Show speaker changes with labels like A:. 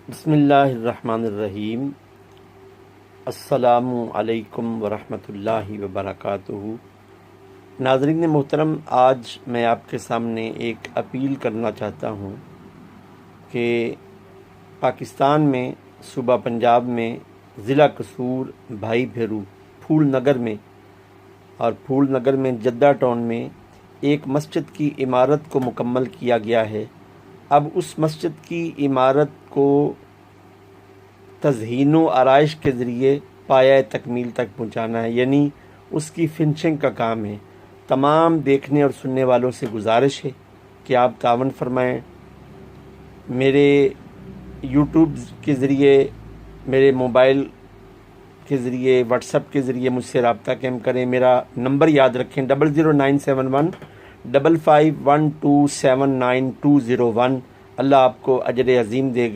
A: बिस्मिल्लाहिर्रहमानिर्रहीम। अस्सलामु अलैकुम वरहमतुल्लाहि वबरकातुहू। नाज़रीन मोहतरम, आज मैं आपके सामने एक अपील करना चाहता हूँ कि पाकिस्तान में सूबा पंजाब में ज़िला कसूर, भाई भेरू, फूल नगर में जद्दा टाउन में एक मस्जिद की इमारत को मुकम्मल किया गया है। अब उस मस्जिद की इमारत को तज़हीन व आराइश के ज़रिए पाया तकमील तक पहुँचाना है, यानी उसकी फिनिशिंग का काम है। तमाम देखने और सुनने वालों से गुजारिश है कि आप तावन फरमाएँ। मेरे यूट्यूब के ज़रिए, मेरे मोबाइल के ज़रिए, व्हाट्सएप के ज़रिए मुझसे रब्ता कायम करें। मेरा नंबर याद रखें 00971 551279 201। अल्लाह आपको अजर अज़ीम देगा।